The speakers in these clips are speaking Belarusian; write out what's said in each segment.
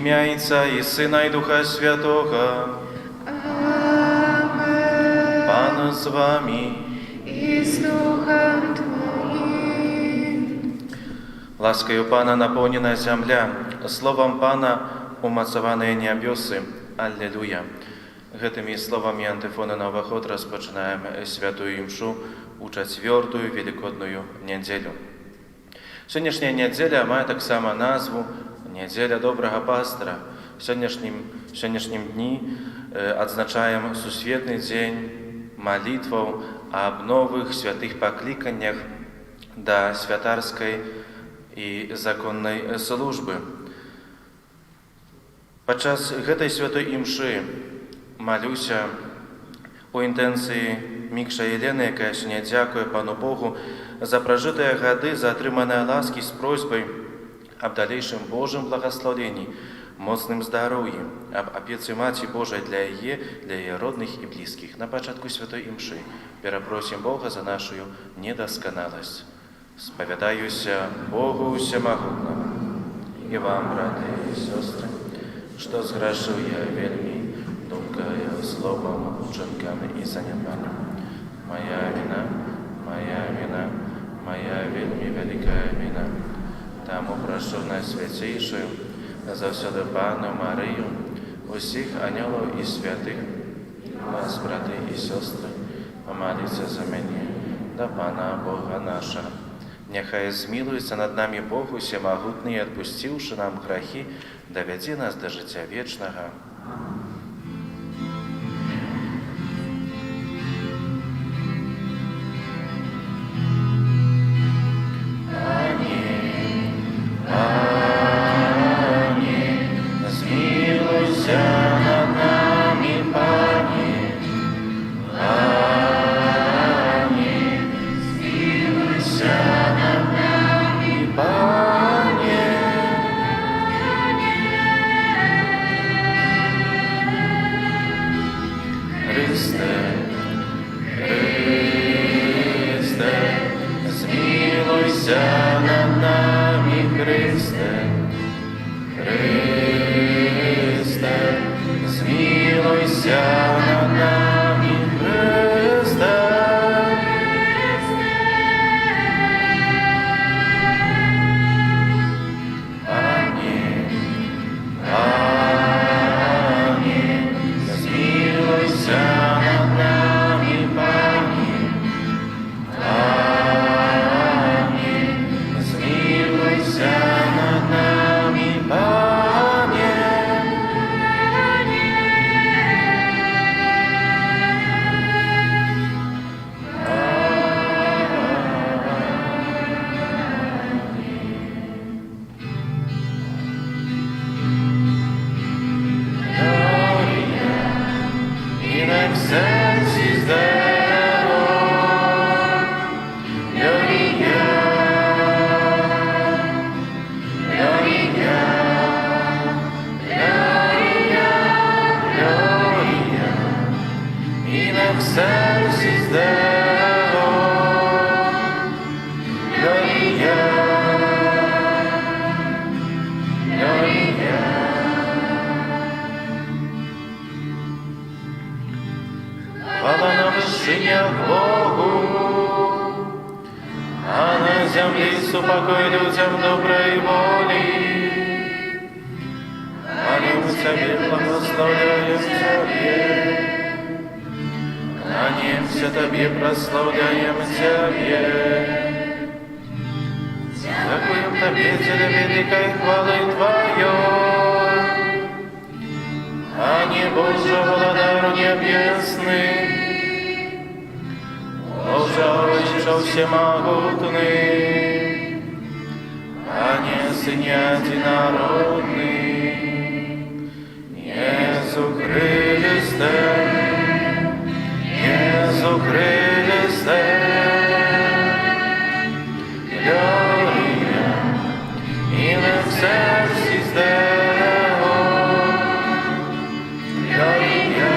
ім'я Отця і Сина, і Духа Святого. Amen. Пан з вами. І з Духом Твоїм. Ласкою Пана наповнена земля, словом Пана умацовані небеси. Аллилуйя. Гэтымі словамі антифоны на ўваход распачынаем святую імшу у чацвёртую велікодную нядзелю. Сённяшняя нядзеля мае таксама назву «Нядзеля добрага пастыра». Сённяшнім дні адзначаем сусветны дзень малітваў аб новых святых пакліканнях да святарскай і законнай службы. Падчас гэтай святой імшы малюся у інтэнцыі Мікша Елены, якая сёння дзякуе Пану Богу за пражытыя гады, за атрыманыя ласкі з просьбай аб далейшым Божым благаслаўленні, моцным здароўі, аб апецы Маці Божай для яе родных і блізкіх. На пачатку святой імшы перапросім Бога за нашу недасканаласць. Спавядаюся Богу Усемагутнаму і вам, браты і сёстры, што зграшыў я вельмі думкаю, словом, учынками і занятманням. Моя вина, моя вельмі вялікая вина. Таму прашу Найсвяцейшую, заўсёды Пану Марыю, усіх анёлаў і святых, вас, браты і сёстры, памаліцца за мяне, да Пана Бога нашага. Няхай змілуецца над намі Бог Усемагутны і, адпусціўшы нам грахі, давядзе нас да жыцця вечнага. Упокой людям доброй воли. Молим Тебе, благословляем Тебе. Кланяемся Тебе, прославляем Тебе. Дякуем Тебе для великой хвалы Твоей. Ане Боже, Владару Небесный, Боже, Отче Всемогутный, Сыне Единородный, Иисус Христе, Gloria in excelsis Deo, Gloria,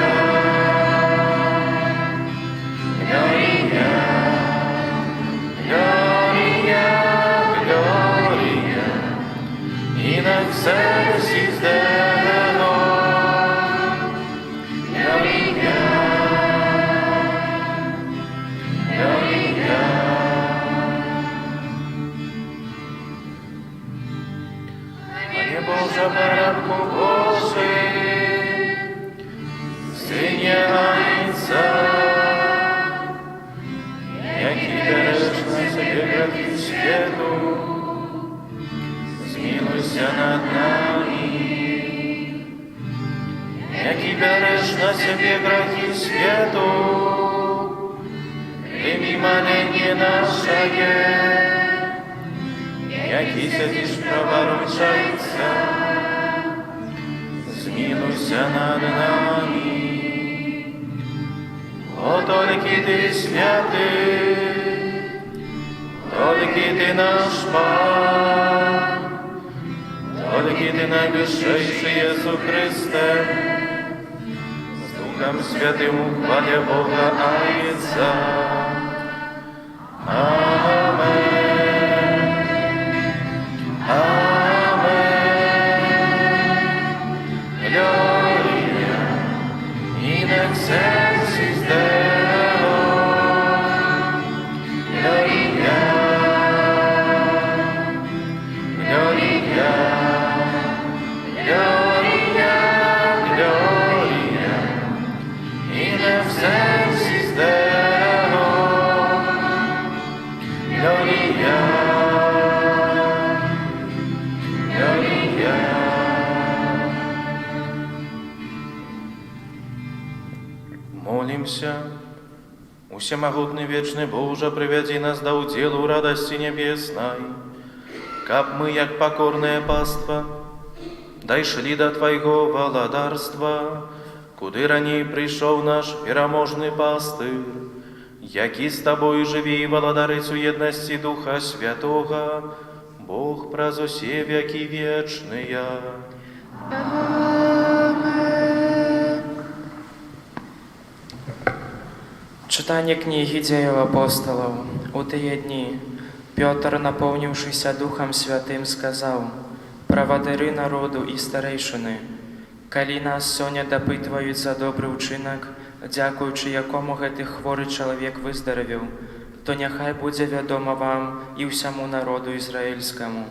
Gloria, Gloria, Gloria in excelsis нашее, які сядеш праворучайся, змилуйся над нами. О, тільки ти святий, тільки ти наш Пан, тільки ти найвищий Єсу Христе, з Духом Святим у хвалі Бога Отця. Amen. Amen. Gloria in excelsis Deo. Gloria. Gloria. Gloria. Gloria in excelsis Deo. Gloria, Gloria. Молимся. Усемогутный вечный Боже, приведи нас до уделу радости небесной, как мы, як покорная паства, дошли до Твоего володарства, куды раней пришел наш пераможный пастырь, які з Тобою живі і володарить у єдності Духа Святого, Бог праз усе веки вечные. Amen. Читання книги Дзеяў апостолаў. У тыя дні Пётр, напоўніўшыся Духам Святым, сказаў: «Правадыры народу і старэйшыны, калі нас сёння дапытваюць за добры ўчынак, дзякуючы якому гэты хворы чалавек выздаравеў, то няхай будзе вядома вам і ўсяму народу ізраільскаму.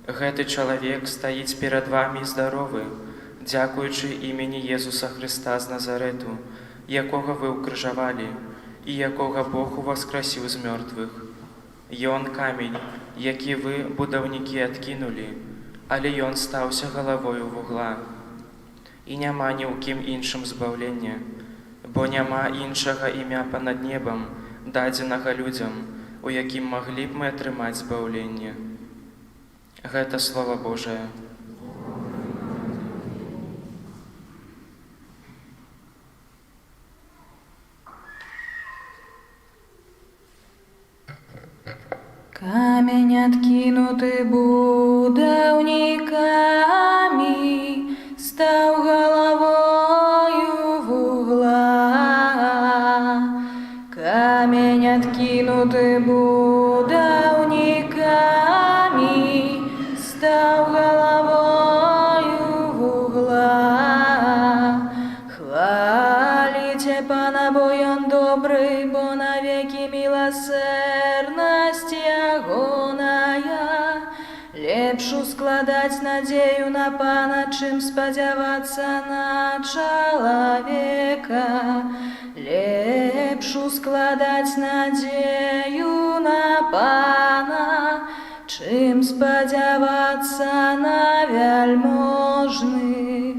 Гэты чалавек стаіць перад вамі здаровы, дзякуючы імені Езуса Хрыста з Назарэту, якога вы ўкрыжавалі і якога Бог уваскрасіў з мёртвых. Ён камень, які вы, будаўнікі, адкінулі, але ён стаўся галавою вугла. І няма ні ў кім іншым збаўлення, бо няма іншага імя панад небам, дадзенага людзям, у якім маглі б мы атрымаць збаўленне». Гэта Слова Божае. Камень откинутый будовниками, стал головою в угла. Камень откинутый будовниками, стал головою в угла. Хвалите Пана, бо он добрый, бо навеки милосердность Ягоная. Лепшу складаць надзею на Пана, чым спадзявацца на чалавека. Лепшу складаць надзею на Пана, чым спадзявацца на вяльможных.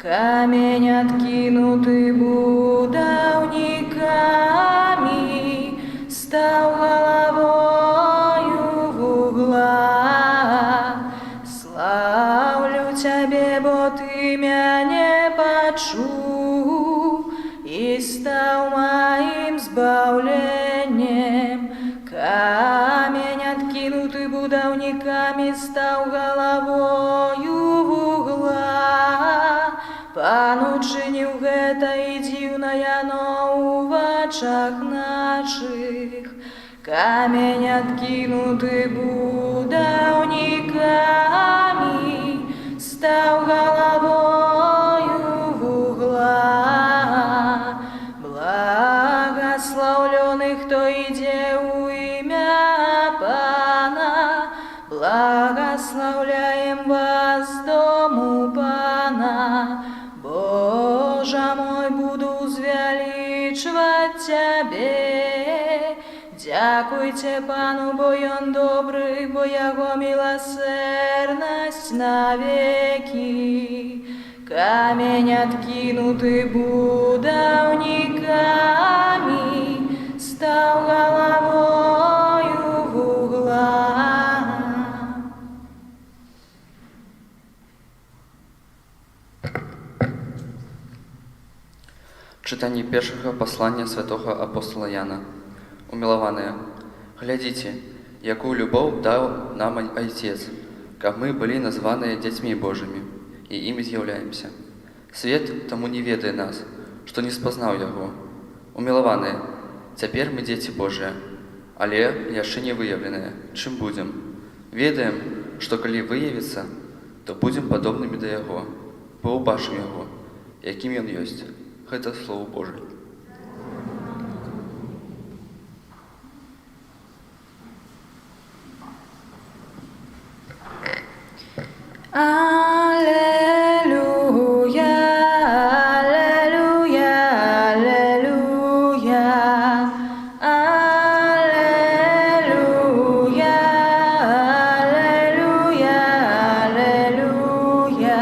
Камень откинутый будовниками, стал головою в угла. Славлю Тебе, бо Ты мяне пачуў і стаў маім збаўленнем. Камень откинутый будовниками, стал головою в угла. Пан учыніў гэта і дзіўна яно ў вачах нашых. Камень откинутый будовниками, стал головою в угла. Благословленный, кто идет у имя Пана, благословляем вас, дому Пана. Боже мой, буду звеличивать Тебе. Дякуйте Пану, бо ён добрый, бо Яго милосердность навеки. Камень откинутый будовниками, стал головой Чытанне першага паслання святого апостола Яна. Умілаваныя, глядзіце, якую любоў даў нам Айцец, каб мы былі названыя дзецьмі Божымі, і імі з'яўляемся. Свет таму не ведае нас, што не спазнаў яго. Умілаваныя, цяпер мы дзеці Божыя, але яшчэ не выяўленыя, чым будзем. Ведаем, што калі выявіцца, то будзем падобнымі да яго, бо ўбачым яго, якім ён ёсць. Гэта Слово Божие. Аллилуйя, аллилуйя, аллилуйя, аллилуйя, аллилуйя, аллилуйя.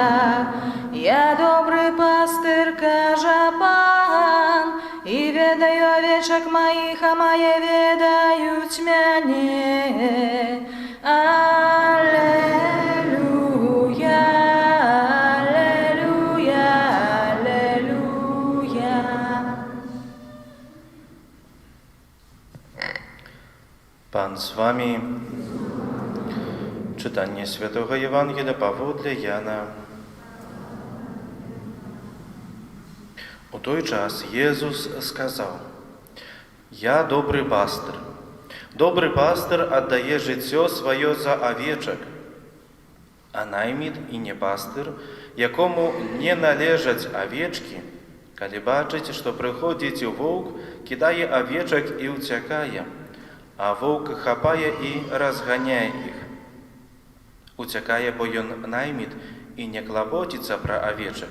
Я добрый пастыр, кажа Пан, і ведаю овечак моих, а мои ведают мяне. Аллилуйя, аллилуйя, аллилуйя. Pan z wami. Czytanie Świętego Ewangelia Pawła Jana. У той час Jezus сказал: «Я добрый пастырь. Добрый пастырь отдае життя своє за овечок, а наймит і не пастир, якому не належать овечки, коли бачить, що приходить вовк, кидає овечок і утякає, а вовк хапає і розганяє їх. Утякає, бо він наймит і не клопотиться про овечок.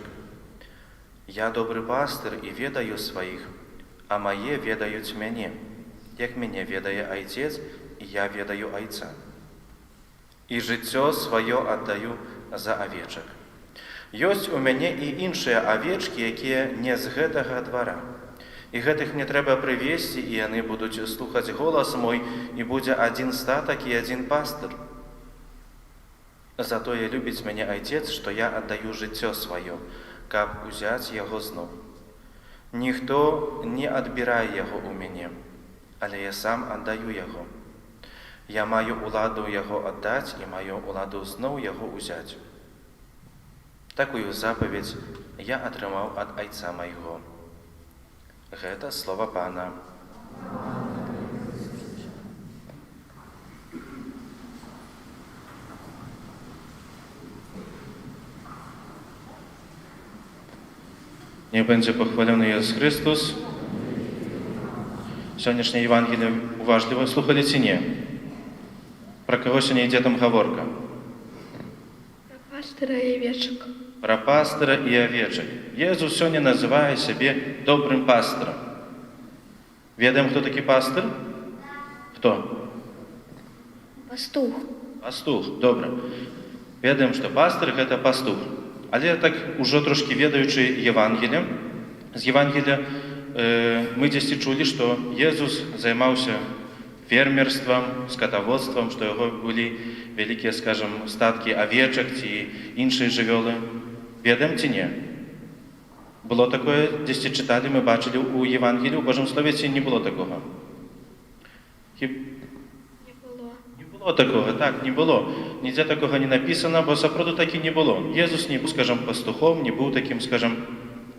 Я добрий пастир і ведаю своїх, а моє ведають мене, як мене ведає Отець, і я ведаю Отця. І життя своє віддаю за овечок. Ёсць у мяне і іншыя овечки, якія не з гэтага двара. І гэтых мне трэба прывесці, і яны будуць слухаць голас мой, і будзе адзін статак і адзін пастыр. Затое любіць мяне Отец, што я аддаю жыццё сваё, каб узяць яго зноў. Ніхто не адбірае яго ў мяне, але я сам аддаю яго. Я маю уладу яго аддаць і маю уладу зноў яго узяць. Такую запаведь я атрымаў ад Айца майго. Гэта слова Пана. Niech będzie pochwalony Jezus Chrystus. Сённяшняе Евангелие уважліва слухалі ці не? Про кого сёння ідзе там гаворка? Про пастыра і авечак. Про пастыра і авечак. Езус сёння называе сябе добрым пастырам. Ведаем, хто такі пастыр? Хто? Пастух. Пастух, добра. Ведаем, што пастыр – гэта пастух. Але так ужо трошки ведаючы Евангелие, з Евангелия мы дзесьці чулі, што Езус займаўся фермерствам, скотоводствам, што яго былі вялікія, скажем, статкі авечак ці іншыя жывёлы. Ведаем ці не? Было такое, дзесьці чыталі, мы бачылі ў Евангелии, у Божым Слове, ці не было такога? Не было. Не было такого, так, не было. Нідзе такога не написано, бо сапраўду такі не было. Езус не быў, скажем, пастухом, не быў таким, скажем,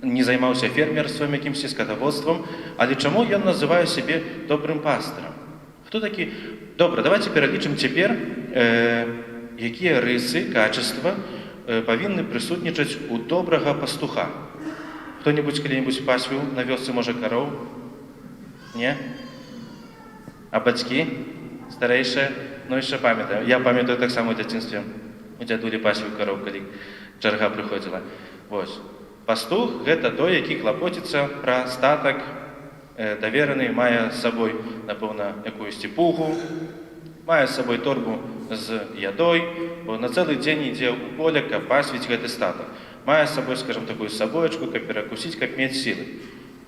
не займаўся фермерством, якімсьці скотоводством, але чаму ён называе сябе добрым пастырам? Хто такі? Добра, давайте пералічым цяпер, якія рысы, качества павінны прысутнічаць у добрага пастуха. Хто-небудзь калі-небудзь пасвіў на вёсцы, можа, кароў? Не? А бацькі? Старэйшыя? Ну, яшчэ памятаю. Я памятаю таксама ў дзяцінстве. У дзядулі пасвіў кароў, калі чарга прыходзіла. Вось. Пастух – гэта той, які клапоціцца пра статак, давераны, мае з сабой, напэўна, якуюсьці пугу, мае з сабой торбу з ядой, бо на цэлы дзень ідзе ў поле, каб пасвіць гэты статак. Мае з сабой, скажем, такую сабоечку, каб перакусіць, каб мець сілы.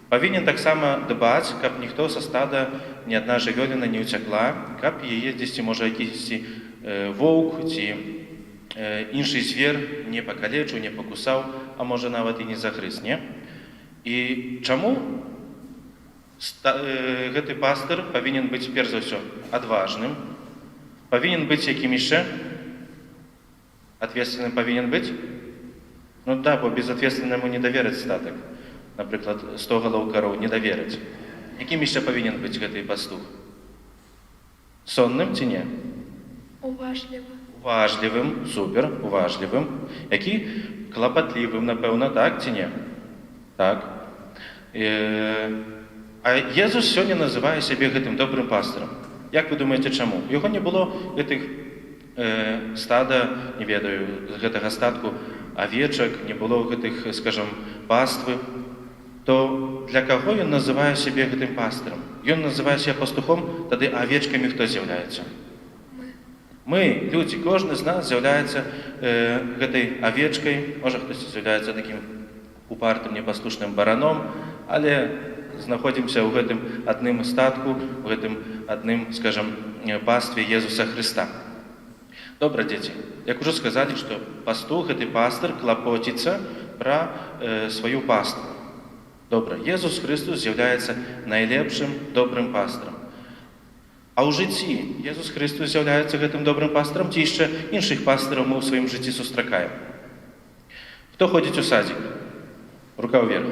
Павінен таксама дбаць, каб ніхто са стада, ні адна жывёліна не ўцякла, каб яе дзесьці, можа, якісьці воўк ці іншы звер не пакалечыў, не пакусаў, а можа нават і не загрыз, не? І чаму гэты пастыр павінен быць перш за ўсё адважным, павінен быць якім яшчэ? Ответственным павінен быць? Ну да, бо безответственнаму не давераць статак. Напрыклад, 100 галоў кароў не давераць. Якім яшчэ павінен быць гэты пастух? Сонным ці не? Уважливо. Уважлівым, супер, уважлівым. Які? Клапатлівым, напэўна, так ці не? Так. А Езус сёння называе сябе гэтым добрым пастырам. Як вы думаеце, чаму? У яго не было гэтых стада, не ведаю, гэтага статку авечак, не было гэтых, скажам, паствы. То для каго ён называе сябе гэтым пастырам? Ён называе сябе пастухом, тады авечкамі хто з'яўляецца? Мы, людзі, кожны з нас з'яўляецца гэтай авечкай, можа хтось з'яўляецца такім упартым, непаслушным бараном, але знаходзімся ў гэтым адным статку, у гэтым адным, скажам, пастве Езуса Хрыста. Добра, дзеці, як ужо сказалі, што пастух, гэты пастыр клапоціцца пра сваю паству. Добра, Езус Христос з'яўляецца найлепшым добрым пастырам. А ў жыцці Езус Христос з'яўляецца гэтым добрым пастырам, ці яшчэ іншых пастыраў мы ў сваім жыцці сустракаем? Хто ходзіць у садзік? Рука ўверх.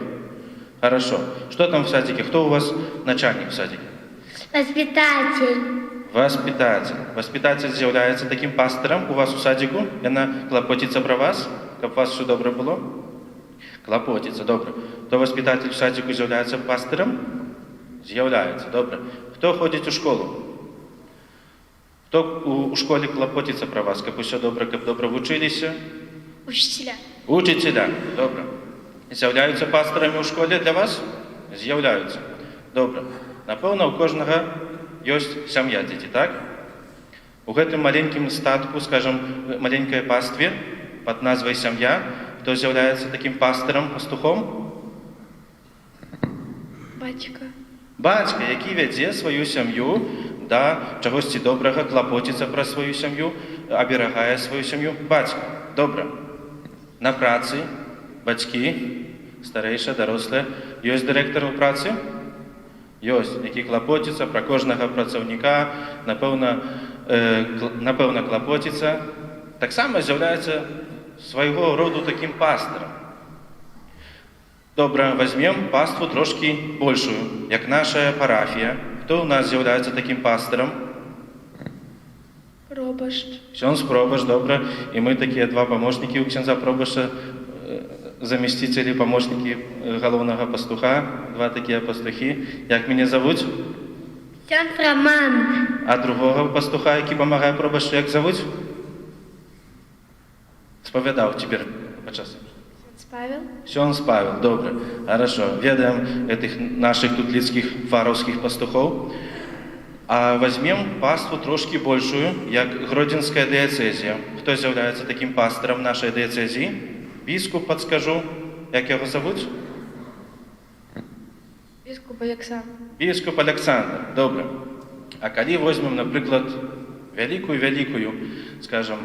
Хорошо. Что там в садике? Кто у вас начальник в садике? Воспитатель. Воспитатель. Воспитатель з'яўляецца таким пастырам у вас у садику? Яна клапоціцца пра вас, каб вас все добра было? Клапоціцца, добра. То воспитатель в садику з'яўляецца пастырам? З'яўляецца, добра. Хто ходзіць у школу? Хто у школе клапоціцца пра вас, каб усё добра, каб добра вучыліся? Учителя. Учителя, добра. З'яўляюцца пастырамі ў школе для вас? З'яўляюцца. Добра. Напэўна, у кожнага ёсць сям'я, дзеці, так? У гэтым маленькім статку, скажам, маленькай пастве пад назвай сям'я, хто з'яўляецца такім пастырам, пастухом? Батька. Бацька, які вядзе сваю сям'ю да чагосьці добрага, клапоціцца пра сваю сям'ю, аберагае сваю сям'ю. Бацька, добра. На працы бацькі, старэйшая, дарослая, ёсць дырэктар у працы? Ёсць, які клапоціцца пра кожнага працаўніка, напэўна, клапоціцца. Таксама з'яўляецца свайго роду такім пастырам. Добра, возьмем паству трошкі большую, як наша парафія. Хто ў нас з'яўляецца такім пастырам? Пробашт. Ксёндз Пробашт, добра. І мы такія два памочнікі у ксяндза Пробашта, заместителі, памочнікі галоўнага пастуха, два такія пастухі. Як мяне завуць? Ксёндз Роман. А другога пастуха, які памагае Пробашту, як завуць? Спавядаў цяпер па часу. Ксёндз Павел. Ксёндз Павел, добра. Хорошо. Ведаем этих наших тут лідскіх фараўскіх пастухоў. А возьмем паству трошкі большую, як Гродзенская дыяцэзія. Хто з'яўляецца такім пастырам нашай дыяцэзіі? Біскуп, падскажу. Як яго завуць? Біскуп Александр. Біскуп Александр, добра. А калі возьмем, напрыклад, вялікую, скажам,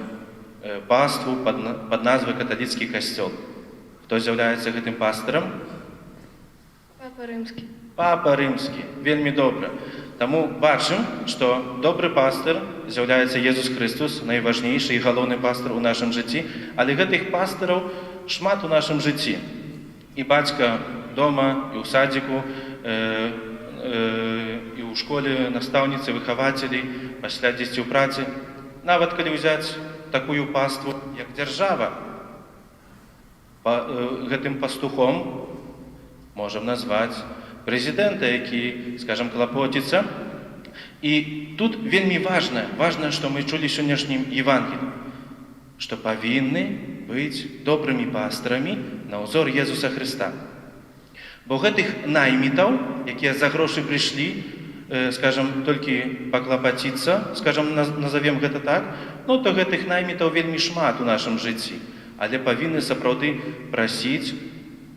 паству пад назвай каталіцкі касцёл. Хто з'яўляецца гэтым пастырам? Папа Рымскі. Папа Рымскі. Вельмі добра. Таму бачым, што добры пастыр з'яўляецца Езус Христос, найважнейшы і галоўны пастыр у нашым жыцці, але гэтых пастыраў шмат у нашым жыцці. І бацька дома, і ў садзіку, і ў школе, настаўніцы, выхавацелі, пасля дзесьці ў працы. Нават калі ўзяць такую паству, як дзяржава, гэтым пастухом можам назваць прэзідэнта, які, скажам, клапоціцца. І тут вельмі важна, што мы чулі сённяшнім Евангеліем, што павінны быць добрымі пастырамі на ўзор Езуса Хрыста. Бо гэтых наймітаў, якія за грошы прыйшлі, скажам, толькі паклапаціцца, скажам, назовем гэта так, ну, то гэтых наймітаў вельмі шмат у нашым жыцці, але павінны сапраўды прасіць,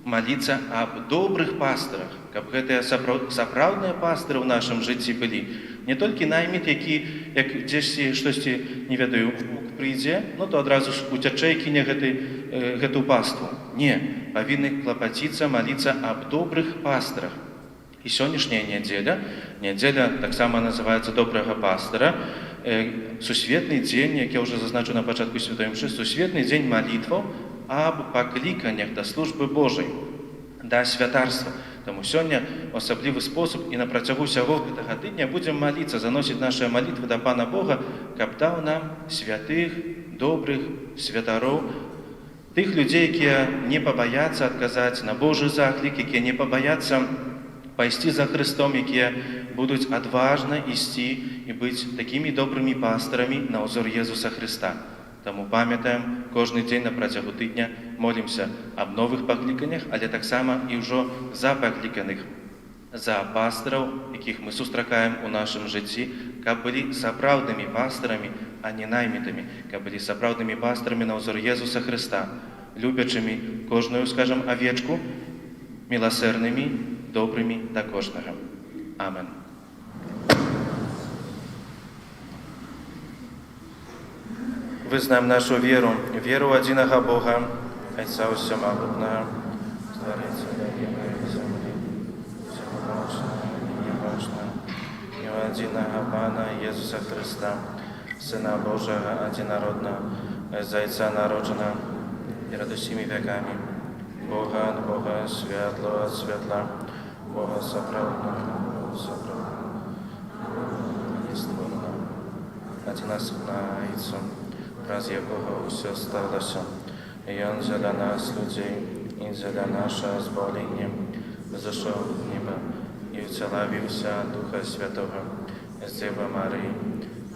маліцца аб добрых пастырах, каб гэтыя сапраўдныя пастыры ў нашым жыцці былі. Не толькі найміт, які, як дзесьці штосьці, не ведаю, прыйдзе, ну то адразу ж уцячэ і кіне гэту паству. Не, павінны клапаціцца, маліцца аб добрых пастырах. І сённяшняя нядзеля таксама называецца добрага пастыра, сусветны дзень, як я ўжо зазначу на пачатку святой імшы, сусветны дзень малітваў аб пакліканнях да службы Божай, да святарства. Таму сёння ў асаблівы спосаб і на працягу ўсяго гэтага тыдня будзем маліцца, заносіць нашы малітвы да Пана Бога, каб даў нам святых, добрых, святароў, тых людзей, якія не пабаяцца адказаць на Божы заклік, якія не пабаяцца пайсці за Христом, якія будуць адважна ісці і быць такімі добрымі пастырамі на ўзор Езуса Христа. Таму памятаем, кожны дзень на працягу тыдня молімся аб новых пакліканнях, але таксама і ўжо за пакліканых, за пастыраў, якіх мы сустракаем у нашым жыцці, каб былі сапраўднымі пастырамі, а не наймітамі, каб былі сапраўднымі пастырамі на ўзор Езуса Христа, любячымі кожную, скажам, авечку, міласэрнымі, добрымі да кожнага. Амен. Вызнаем нашу веру в адзінага Бога, Айца Усямагутнага, Стварыцеля неба і зямлі, всемогущего і небачного, і в адзінага Пана Езуса Христа, Сына Божага адзінароднага, Зайца народжана перад усімі вякамі, Бога ад Бога, святло ад святла, Бога сапраўднага, нестворного, адзінасобнага Айцу, праз якога ўсё сталася. Ён дзеля нас, людзей, і дзеля наша збавлення, зайшоў з неба і ўцелавіўся Духа Святого з Дзевы Марыі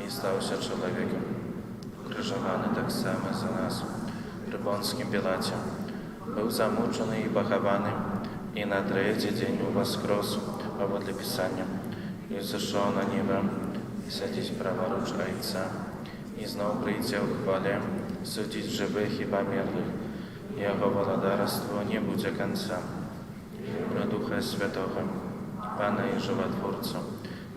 і стаўся чалавекам. Крыжаваны таксама за нас пры Понцкім Пілаце, быў замучаны і пахаваны, і на трэці дзень уваскрос паводле Пісання, і зайшоў на неба, і сядзіць праворуч Айца, і зноў прыйдзе ў хвале судзіць жывых і памерлых. Яго валадарства не будзе канца. Пра Духа Святога, Пана і Жыватворцу,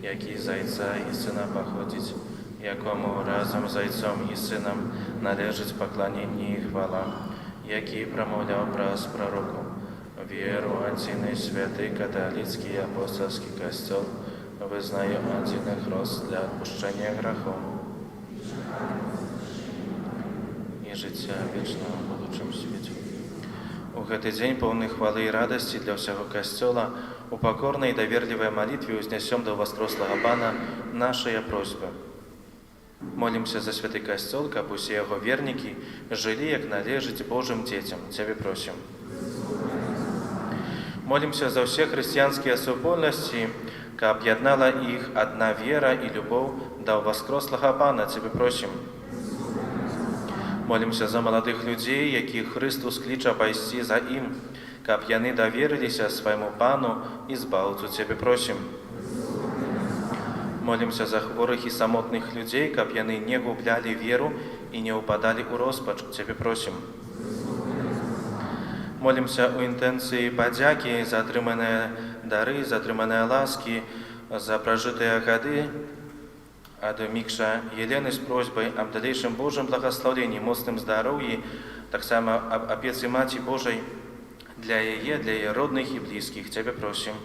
які з Айца і Сына паходзіць, якому разам з Айцом і Сынам належыць пакланенне і хвала, які прамаўляў праз прароку. Веру адзіны святы каталіцкі і апостольскі касцёл, вызнаем адзіны хрост для адпушчэння грахоў і жыцця вечнага ў будучым свеце. У гэты дзень поўны хвалы і радасці для ўсяго касцёла у пакорнай і даверлівай малітве ўзнясём да ўваскрослага Пана нашыя просьбы. Молімся за святы касцёл, каб усе яго вернікі жылі, як належыць Божым дзецям. Цябе просім. Молімся за ўсе хрысціянскія супольнасці, каб яднала іх адна вера і любоў да ўваскрослага Пана. Цябе просім. Молімся за маладых людзей, якіх Христус кліча пайсці за ім, каб яны даверыліся свайму Пану і збаўцу. Цябе просім. Молімся за хворых і самотных людзей, каб яны не гублялі веру і не ўпадалі ў роспач. Цябе просім. Молімся ў інтэнцыі падзякі за атрыманыя дары, за атрыманыя ласкі, за пражытыя гады ад Мікша Елены з просьбай аб далейшым Божым благаслаўленні, моцным здароўі, таксама аб апецы Маці Божай для яе родных і блізкіх. Цябе просім.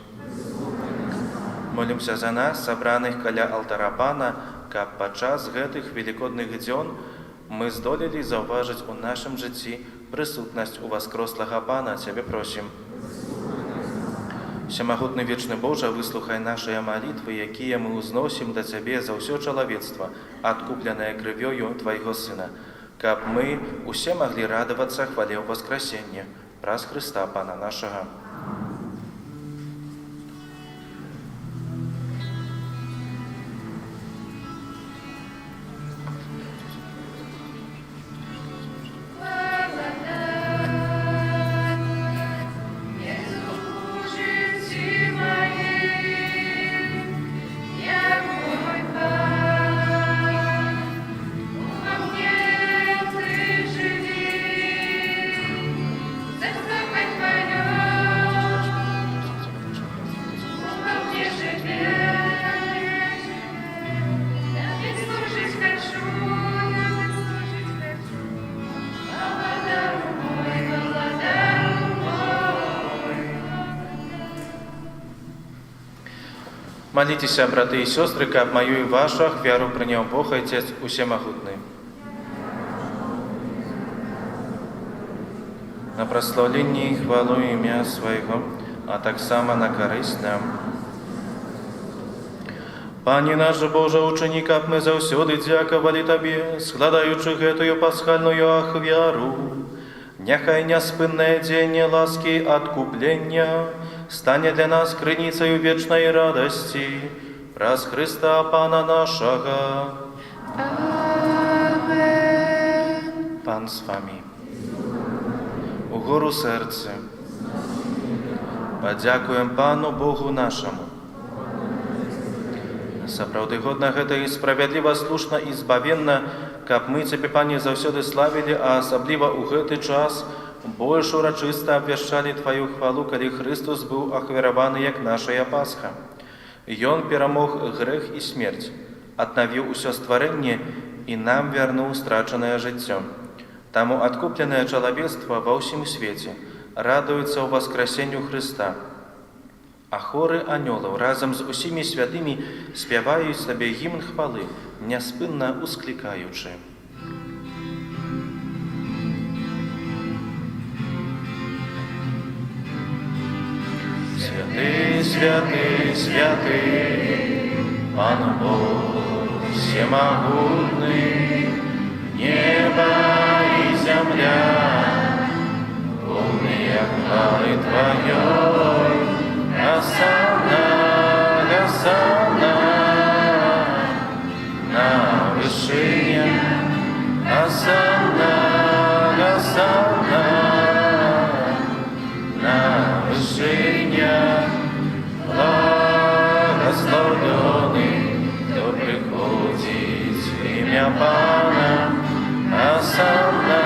Молімся за нас, сабраных каля алтара Пана, каб падчас гэтых велікодных дзён мы здолелі заўважыць у нашым жыцці прысутнасць уваскрослага Пана. Цябе просім. Всемагутны вечны Божа, выслухай нашыя малітвы, якія мы ўзносім да Цябе за ўсё чалавецтва, адкупленае крывёю Твайго Сына, каб мы усе маглі радавацца хвале ўваскрасення праз Хрыста Пана нашага. Заступай твою Молитесь, браты и сестры, каб мою и ваших веру принял Бог Отец Усемогутный. На прославление и хвалу имя Своего, а так само на корысть нам. Пане наш Боже, ученик, каб мы заўсёды дзякавалі Табе, складаючы гэтую пасхальную ахвяру. Няхай няспыннае дзеянне ласки адкуплення стане для нас крыніцаю вечнай радасці праз Христа Пана нашага. Amen. Пан з вами. Угору серце. Падзякуем Пану Богу нашаму. Сапраўды годна гэта і справядліва, слушна і збавенна, каб мы Цябе, Пане, заўсёды славілі, а асабліва ў гэты час больш урачыста абвяшчалі Тваю хвалу, калі Христус быў ахвяраваны як нашая Пасха. Ён перамог грэх і смерць, аднавіў усё стварэнне і нам вярнуў страчанае жыццё. Таму адкупленае чалавецтва ва ўсім свеце радуецца ў васкрасенню Хрыста. А хоры анёлаў разам з усімі святымі спяваюць сабе гімн хвалы, няспынна усклікаючы. Святы, святы, святы, Пан Бог всемогутный, небо и земля, полные хвалы Твоей. Госанна, Госанна, на вышине, Госанна, Госанна, на вышине, благословенный, кто приходит в имя Пана, Госанна,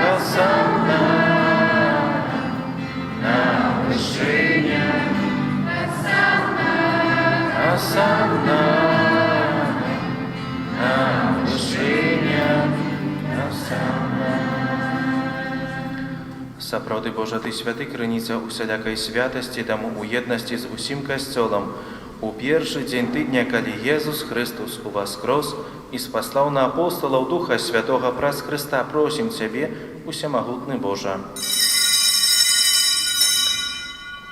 Госанна, на вышине. Госанна, на вышине, Госанна. Сапраўды, Божа, Ты святы, крыніца усялякай святасці, таму у еднасці з усім касцёлам у першы дзень тыдня, калі Езус Христус уваскрос і спаслаў на апостолаў Духа Святога праз Христа, просім Цябе, усемагутны Божа.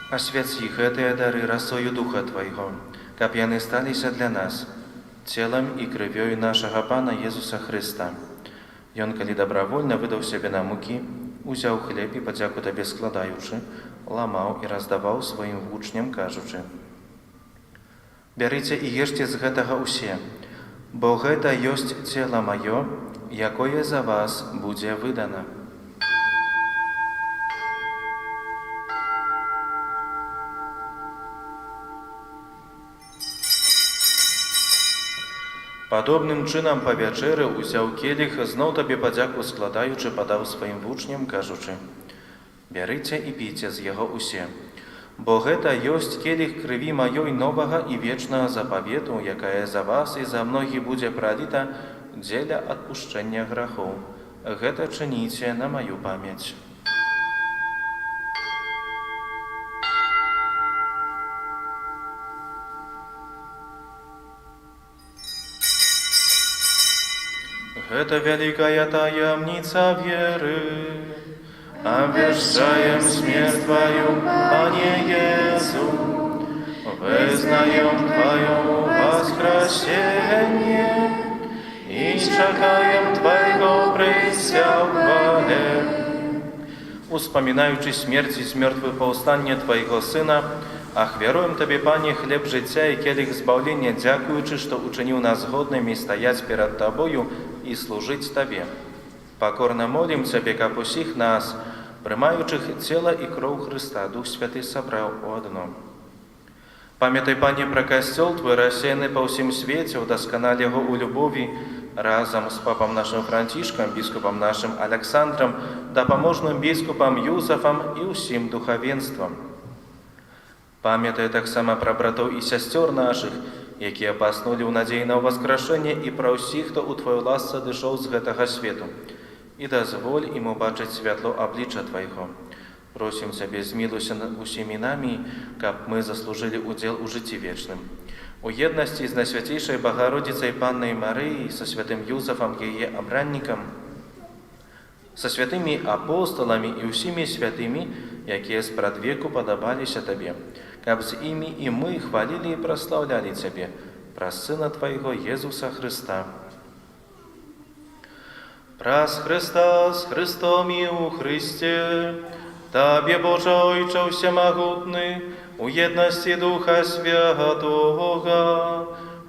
Асвяці гэтыя дары расою Духа Твайго, каб яны сталіся для нас целам і крывёю нашага Пана Езуса Христа. Ён, калі добравольна выдаў сябе на мукі, узяў хлеб і, падзяку Табе складаючы, ламаў і раздаваў сваім вучням, кажучы: «Бярыце і ешце з гэтага ўсе, бо гэта ёсць цела маё, якое за вас будзе выдана». Падобным чынам па вячэры ўзяў келіх, зноў Табе падзяку складаючы, падаў сваім вучням, кажучы: «Бярыце і піце з яго ўсе, бо гэта ёсць келіх крыві маёй новага і вечнага запавету, якая за вас і за многіх будзе праліта дзеля адпушчэння грахоў. Гэта чыніце на маю памяць». Это великая таямница веры, обвещаем смерть Твою, Пане Иису, вызнаем Твое воскресение и чекаем Твоего прыся в хвале. Успоминаючи смерть из мертвых повстання Твоего Сына, ахвяруем Табе, Пане, хлеб життя і келих збавлення, дякуючи, що учинив нас годними стоять перед Тобою і служить Табе. Покорно молим Тебе, каб усіх нас, приймаючих тіло і кров Христа, Дух Святий собрав у одно. Пам'ятай, Пане, про костел Твой, рассеянный по всем свете, удосконали его у любови, разом с папом нашим Франтишком, бискупом нашим Александром, допоможным бискупом Юзефом и усім духовенством. Пам'ятай так само про братов і сестер наших, які паснули ў надзеі на ўваскрашэнне, і пра ўсіх, хто ў Твою ласцы дышоў з гэтага свету. І дазволь ім убачыць святло аблічча Твайго. Просім Цябе, змілуйся над усімі намі, каб мы заслужили удзел у жыцці вечным. У еднасці з Найсвяцейшай Богородицей Паннай Марыяй, со святым Юзафом, яе абраннікам, со святымі апостоламі і ўсімі святымі, якія спрадвеку падабаліся Табе, каб з імі і мы хвалілі і праслаўлялі Цябе праз Сына Твайго Езуса Христа. Праз Христа, з Христом і у Христе, Табе, Боже Ойче всемогутний, у єдності Духа Святого,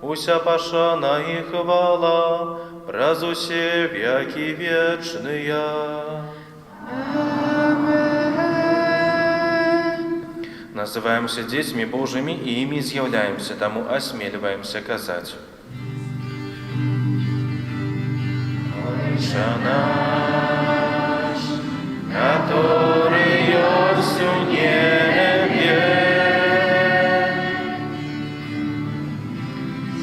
уся пашана і хвала, праз усе веки вечные. Называемся детьми Божьими и ими изъявляемся, тому осмеливаемся казать. Отче наш, который есть у небе,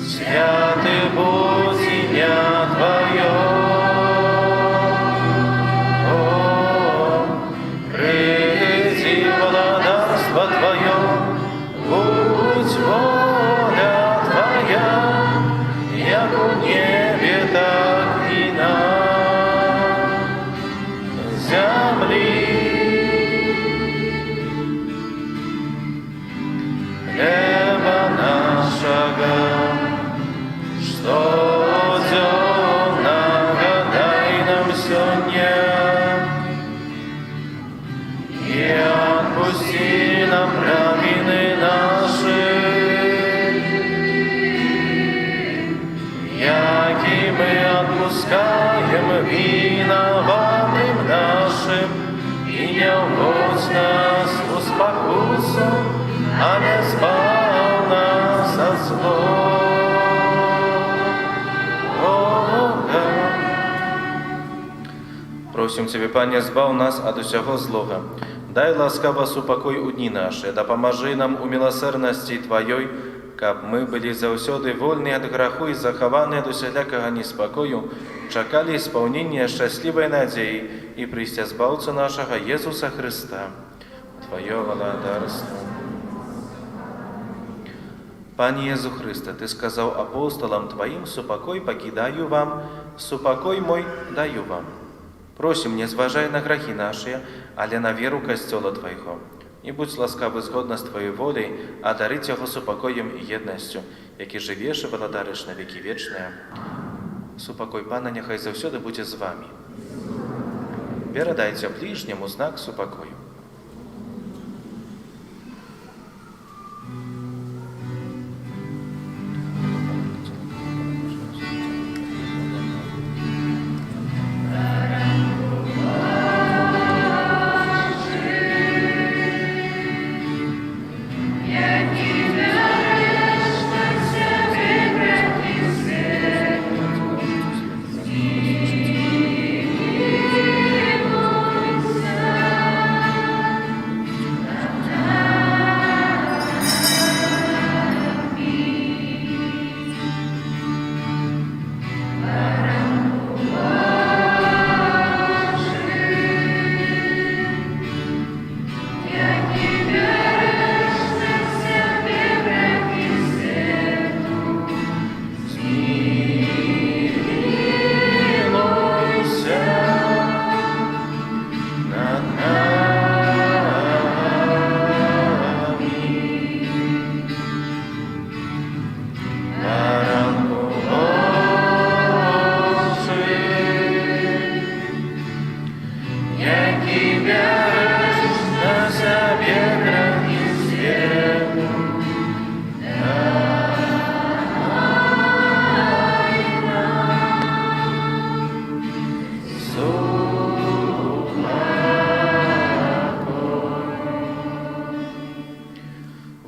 святый будь имя Твое, приди владарство Твое, будь воля Твоя, як у небе, так и на земле. Хлеба нашего, что дённого дай нам сегодня, и отпусти нам провины наши, яки мы отпускаем виноватым нашим, и не вводь нас в спокусу, а не збав нас от злого. Просим Тебе, Пане, збав нас от усього злого. Дай ласкаво супокой у дні наші, допоможи нам у милосердності Твоей, каб мы были заўсёды вольны от граху и захаваны от усялякага неспокою, чакали исполнения счастливой надеи и прийстя збавцу нашего Иисуса Христа. Твое владарство. Пане Езу Христе, Ты сказал апостолам Твоим: «Супокой покидаю вам, супокой мой даю вам». Просим, не зважай на грахи наши, але на веру Костела Твоего. И будь ласкавы згодно з Твоей волей, одарить Його супокоем и едностью, які живеш і владариш на веки вечные. Супокой Пана нехай завсёды буде з вами. Передайте ближнему знак супокою.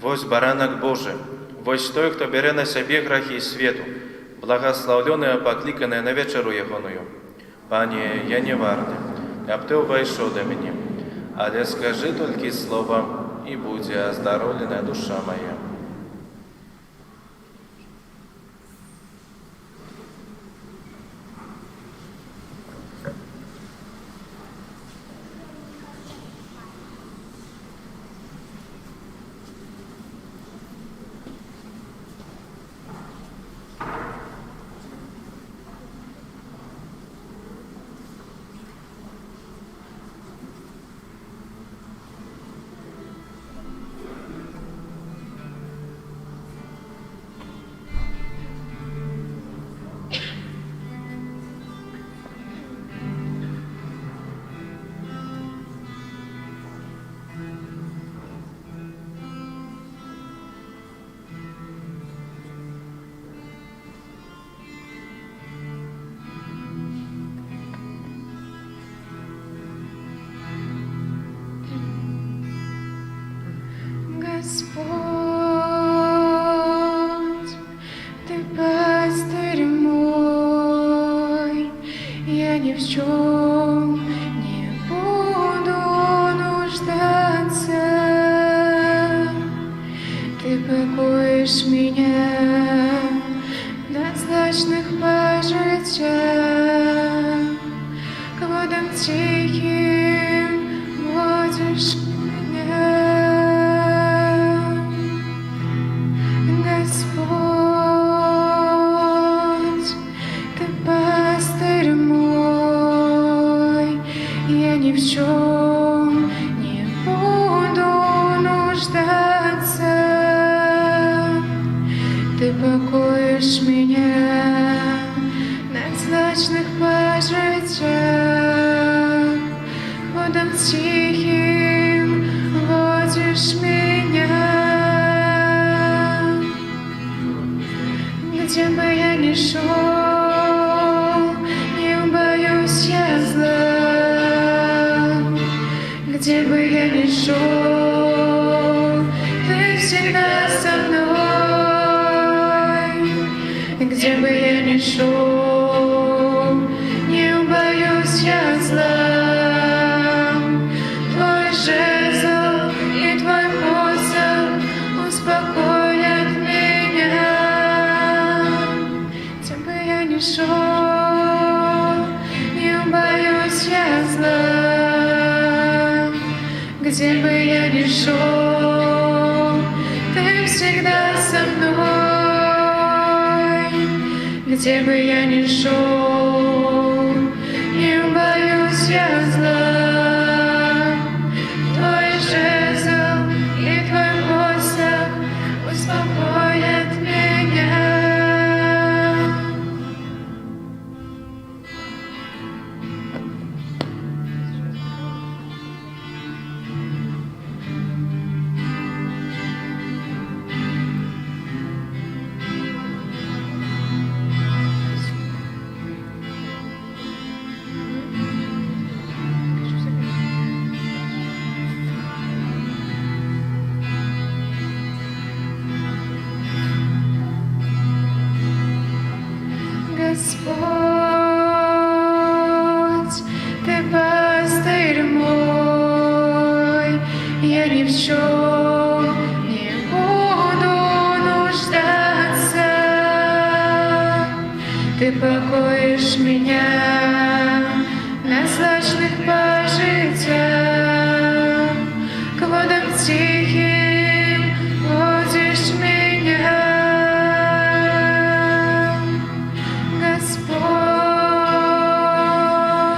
Вось баранак Божы, вось той, хто бере на сябе грахі свету, благословленая, пакликаная на вечеру ягоную. Пане, я не варты, каб Ты увайшоў да мяне, але скажи толькі слова, і будзе аздаролена душа моя. пакуєш мене на злачних пожиттях, ходом тихим водишь меня. Где бы я ни шел, не боюсь я зла. Где бы я ни шел, ты всегда со мной. Где бы я ни шел, не боюсь я зла. Твой жезл и твой посох успокоят меня. Где бы я ни шел, не боюсь я зла. Где бы я ни шел, ты всегда со мной. Где бы я ни шел, не боюсь я зла. Твой жезл и твой посох успокоят меня. Господь, Ты пастырь мой, я ни в чем не буду нуждаться. Ты покоишь меня на злачных пожиттях, к водам тихим водишь меня.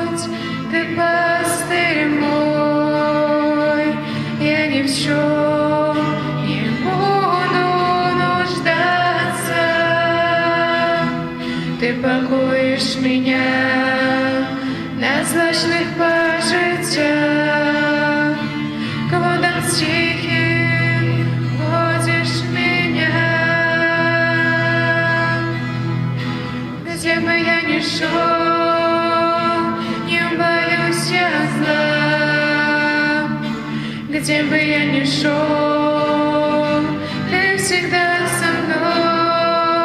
Господь, Ты пастырь мой, я ни в чем не буду нуждаться. Ты покоишь меня на злачных пожиттях, к водам тихим водишь меня. Где бы я ни шел, не боюсь я зла. Где бы я ни шел, ты всегда со мной.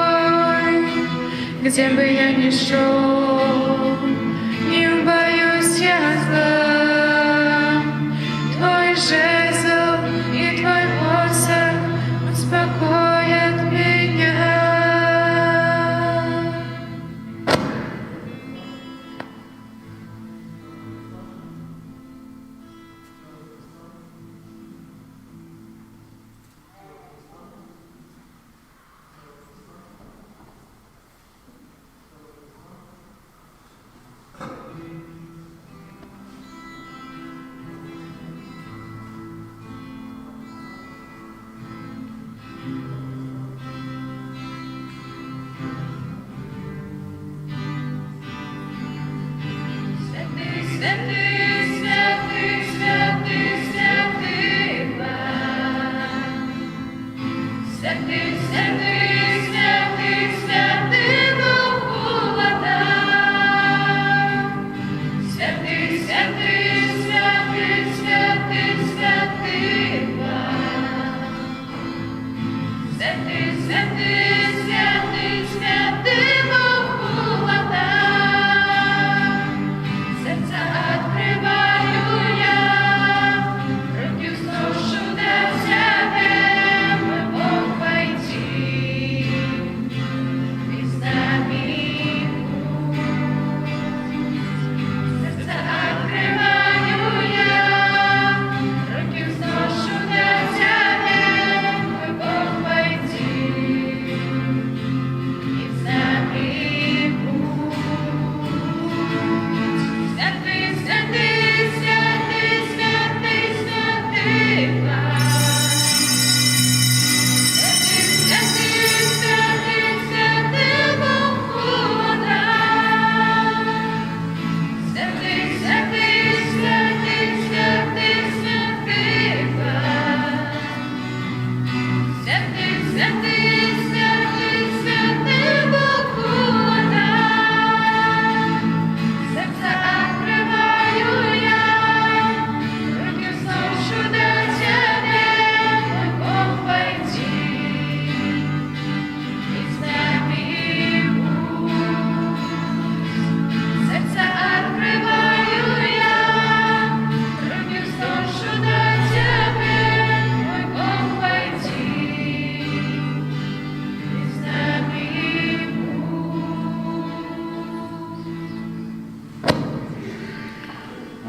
Где бы я ни шел, не боюсь я зла. Твой жезл и твой посох успокоят меня.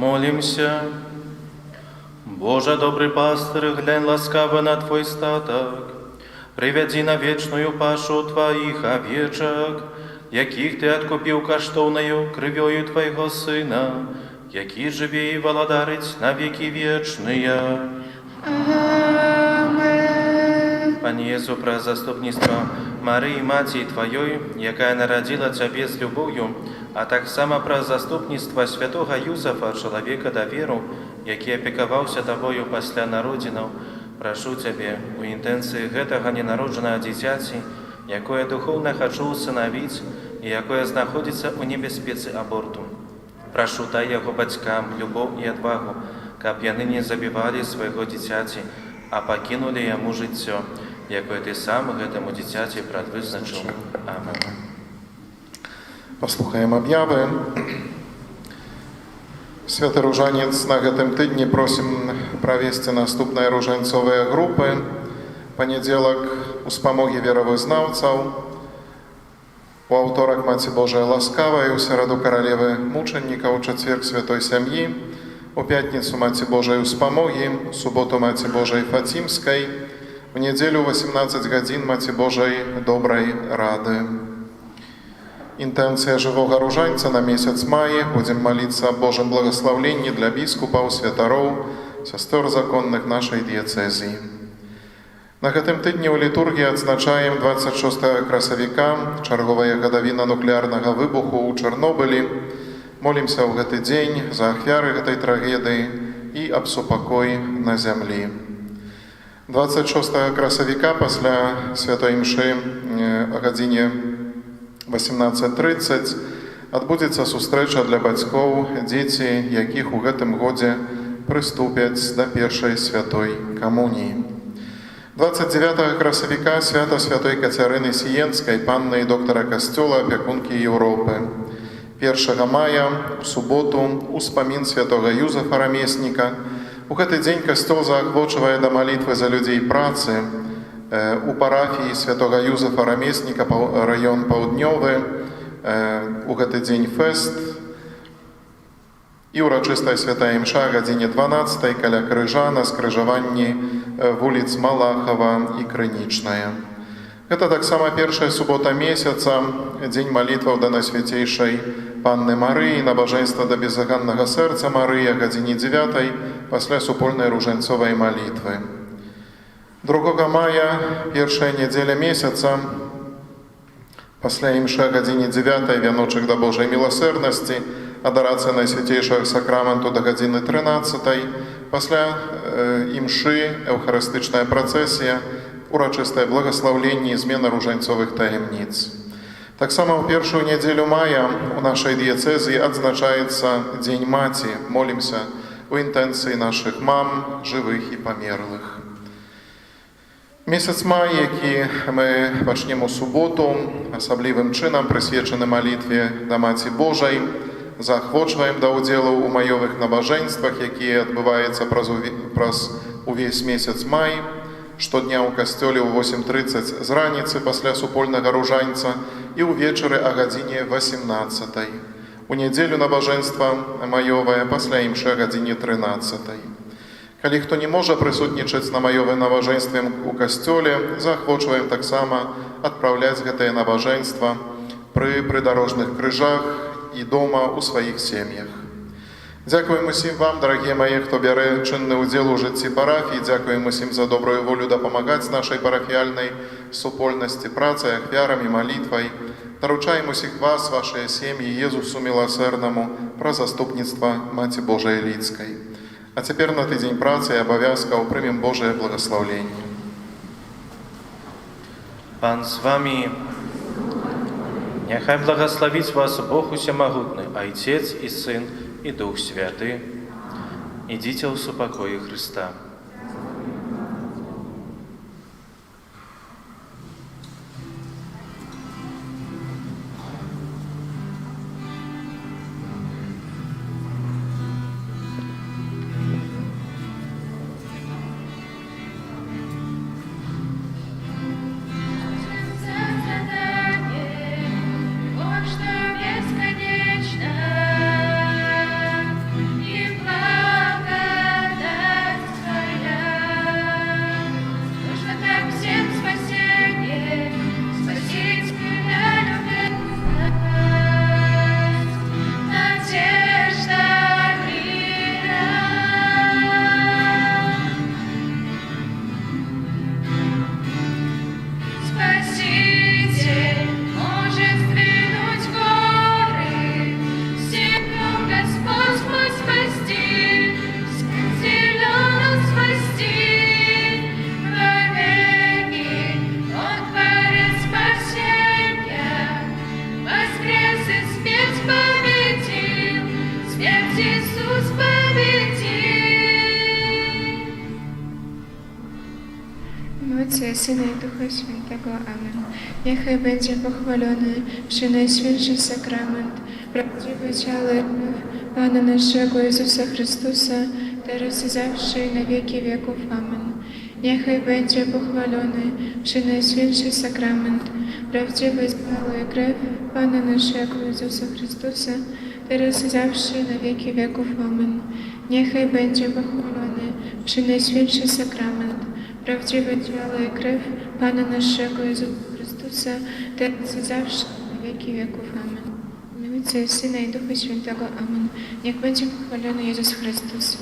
Молимся. Боже, добрый пастырь, глянь ласкаво на Твой статок, привяди на вечную пашу Твоих овечек, яких Ты откупил каштовною кров'ю Твоего Сына, які живі і володарить на веки вечные. Amen. Пане Єсу, про заступництво Марії, Матії Твоєї, яка народила Тебе з любов'ю, а так само про заступництво святого Юзефа, чоловіка довіру, який опікувався Тобою після народження, прошу Тебе у інтенції гэтага ненародженого дитяті, якое духовно хочу усиновить і якое знаходиться у небезпеці аборту. Прошу, дай його батькам любов і відвагу, каб яны не забивали свого дитяті, а покинули йому життя, якое Ти сам гэтому дитяті предвизначив. Амен. Паслухаем аб'явы. Святы ружанец, на гэтым тыдні просім правесці наступныя ружанцовыя групы. Панядзелак у спамогі веравызнаўцаў, у аўторак Маці Божая ласкавая, у сераду каралевы мучанніка, у чацверг святой сям'і, у пятніцу Маці Божай у спамогі, у суботу Маці Божай Фатімскай, у нядзелю 18 гадзін Маці Божай добрай рады. Інтэнцыя жывога ружаньца на месяц маі. Будзем маліцца аб Божым благаслаўленні для біскупаў, святароў, сястор законных нашай дыяцэзіі. На гэтым тыдні ў літургіі адзначаем 26 красавіка, чарговая гадавіна нуклеарнага выбуху ў Чарнобылі. Молімся ў гэты дзень за ахвяры гэтай трагедыі і аб супакой на зямлі. 26 красавіка пасля святой імшы о гадзіне 18:30 адбудзецца сустрэча для бацькоў, дзеці, якіх у гэтым годзе прыступяць да першай святой камуніі. 29 красавіка свята святой Кацярыны Сіенскай, панны і доктара касцёла, апякункі Еўропы. 1 мая, у суботу, успамін святога Юзефа Рамесніка. У гэты дзень касцёл заахвочвае да малітвы за людзей працы. У парафіі святога Юзефа Рамесніка, раён Паўднёвы, у гэты дзень фэст і урачыстая святая імша гадзіне 12 каля крыжа на скрыжаванні вуліц Малахава і Крынічная. Гэта таксама першая субота месяца, дзень малітваў да Найсвяцейшай Панны Марыі, набажэнства да безаганнага сэрца Марыі, гадзіне 9 пасля супольнай ружанцовай малітвы. 2 мая, першая нядзеля месяца, пасля імша гадзіне 9 вяночак да Божай міласэрнасці, адарацыя Найсвяцейшага сакраменту да гадзіны 13, пасля імшы эўхарыстычная працэсія, урачыстае благаслаўленне і змена ружанцовых таямніц. Таксама ў першую нядзелю мая у нашай дыяцэзіі адзначаецца Дзень Маці. Молімся у інтэнцыі нашых мам, жывых і памерлых. Месяц май, які мы пачнем у суботу, асаблівым чынам прысвечаны малітве да Маці Божай, заахвочваем да ўдзелу ў маёвых набажэнствах, якія адбываюцца праз увесь месяц май, штодня ў касцёле ў 8:30 з раніцы пасля супольнага ружаньца і ўвечары а гадзіне 18. У нядзелю набажэнства маёвае пасля імшы гадзіне 13. Калі хто не можа прысутнічаць на маёвым набажэнстве ў касцёле, заахвочваем таксама адпраўляць гэтае набажэнства пры прыдарожных крыжах і дома ў сваіх сем'ях. Дзякуем усім вам, дарагія мае, хто бярэ чынны ўдзел у жыцці парафіі. Дзякуем усім за добрую волю дапамагаць нашай парафіяльнай супольнасці працай, ахвярам і малітвай. Даручаем усіх вас, вашыя сем'і, Езусу міласэрнаму, пра заступніцтва Маці Божай Лідскай. А цяпер на тыдзень працы і абавязкаў прымем Божае благаслаўленне. Пан з вамі. Няхай благословить вас Бог Усемогутный, Отец и Сын и Дух Святый. Идите в супокое Христа. Вот что бесконечно, и Syna i Ducha Świętego. Amen. Niechaj będzie pochwalony Przynajświętszy Sakrament, prawdziwe ciało i krew Pana naszego Jezusa Chrystusa, teraz i zawsze i na wieki wieków. Amen. Niechaj będzie pochwalony Przynajświętszy Sakrament, prawdziwe ciało i krew Pana naszego Jezusa Chrystusa, teraz i zawsze i na wieki wieków. Amen. Niechaj będzie pochwalony Przynajświętszy Sakrament, prawdziwe ciało i krew Pana naszego Jezusa Chrystusa, teraz i zawsze i na wieki wieków. Amen. W imię Ojca i Syna i Ducha Świętego. Amen. Niech będzie pochwalony Jezus Chrystus.